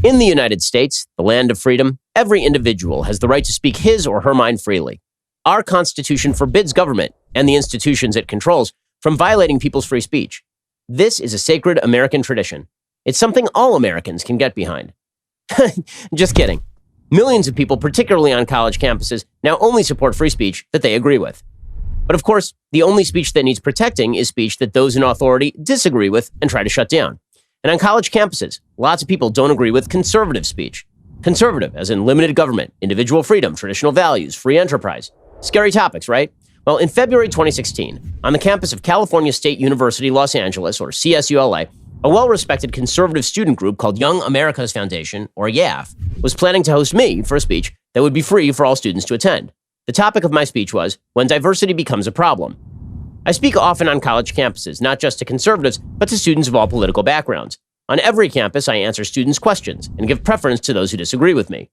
In the United States, the land of freedom, every individual has the right to speak his or her mind freely. Our Constitution forbids government and the institutions it controls from violating people's free speech. This is a sacred American tradition. It's something all Americans can get behind. Just kidding. Millions of people, particularly on college campuses, now only support free speech that they agree with. But of course, the only speech that needs protecting is speech that those in authority disagree with and try to shut down. And on college campuses, lots of people don't agree with conservative speech. Conservative, as in limited government, individual freedom, traditional values, free enterprise. Scary topics, right? Well, in February 2016, on the campus of California State University, Los Angeles, or CSULA, a well-respected conservative student group called Young America's Foundation, or YAF, was planning to host me for a speech that would be free for all students to attend. The topic of my speech was, When Diversity Becomes a Problem. I speak often on college campuses, not just to conservatives, but to students of all political backgrounds. On every campus, I answer students' questions and give preference to those who disagree with me.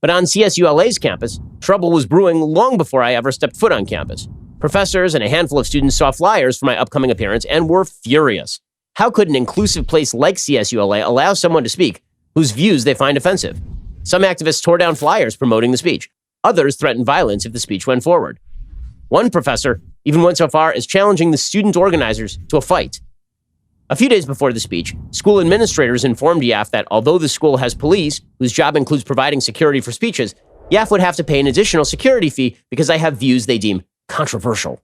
But on CSULA's campus, trouble was brewing long before I ever stepped foot on campus. Professors and a handful of students saw flyers for my upcoming appearance and were furious. How could an inclusive place like CSULA allow someone to speak whose views they find offensive? Some activists tore down flyers promoting the speech. Others threatened violence if the speech went forward. One professor even went so far as challenging the student organizers to a fight. A few days before the speech, school administrators informed YAF that although the school has police, whose job includes providing security for speeches, YAF would have to pay an additional security fee because I have views they deem controversial.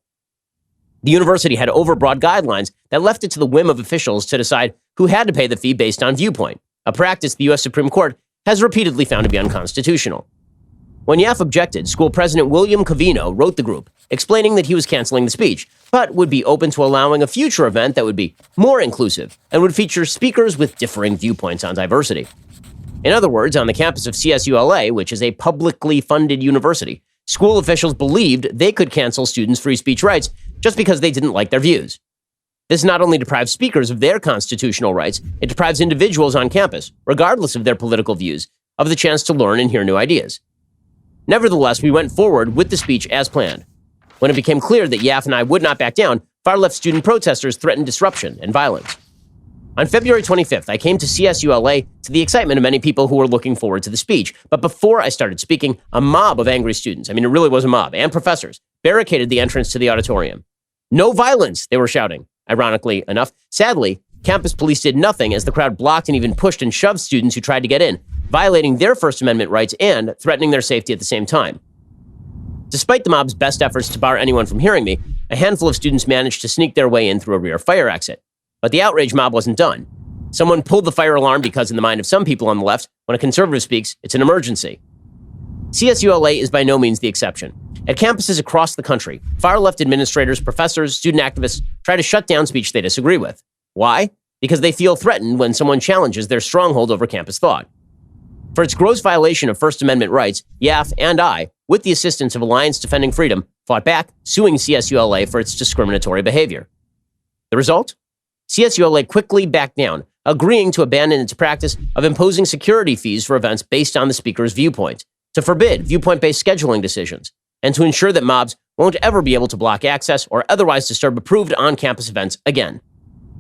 The university had overbroad guidelines that left it to the whim of officials to decide who had to pay the fee based on viewpoint, a practice the U.S. Supreme Court has repeatedly found to be unconstitutional. When YAF objected, school president William Covino wrote the group, explaining that he was canceling the speech, but would be open to allowing a future event that would be more inclusive and would feature speakers with differing viewpoints on diversity. In other words, on the campus of CSULA, which is a publicly funded university, school officials believed they could cancel students' free speech rights just because they didn't like their views. This not only deprives speakers of their constitutional rights, it deprives individuals on campus, regardless of their political views, of the chance to learn and hear new ideas. Nevertheless, we went forward with the speech as planned. When it became clear that YAF and I would not back down, far-left student protesters threatened disruption and violence. On February 25th, I came to CSULA to the excitement of many people who were looking forward to the speech. But before I started speaking, a mob of angry students, it really was a mob, and professors, barricaded the entrance to the auditorium. No violence, they were shouting. Ironically enough, sadly, campus police did nothing as the crowd blocked and even pushed and shoved students who tried to get in, violating their First Amendment rights and threatening their safety at the same time. Despite the mob's best efforts to bar anyone from hearing me, a handful of students managed to sneak their way in through a rear fire exit. But the outrage mob wasn't done. Someone pulled the fire alarm because in the mind of some people on the left, when a conservative speaks, it's an emergency. CSULA is by no means the exception. At campuses across the country, far-left administrators, professors, student activists try to shut down speech they disagree with. Why? Because they feel threatened when someone challenges their stronghold over campus thought. For its gross violation of First Amendment rights, YAF and I, with the assistance of Alliance Defending Freedom, fought back, suing CSULA for its discriminatory behavior. The result? CSULA quickly backed down, agreeing to abandon its practice of imposing security fees for events based on the speaker's viewpoint, to forbid viewpoint-based scheduling decisions, and to ensure that mobs won't ever be able to block access or otherwise disturb approved on-campus events again.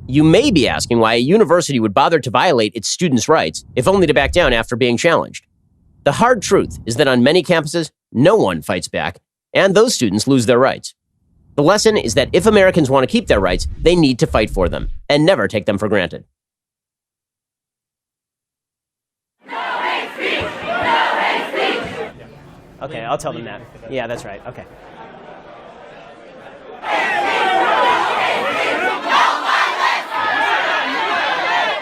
You may be asking why a university would bother to violate its students' rights, if only to back down after being challenged. The hard truth is that on many campuses, no one fights back, and those students lose their rights. The lesson is that if Americans want to keep their rights, they need to fight for them, and never take them for granted. No hate speech! No hate speech! Okay, I'll tell them that. Yeah, that's right. Okay.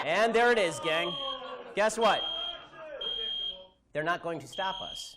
And there it is, gang. Guess what? They're not going to stop us.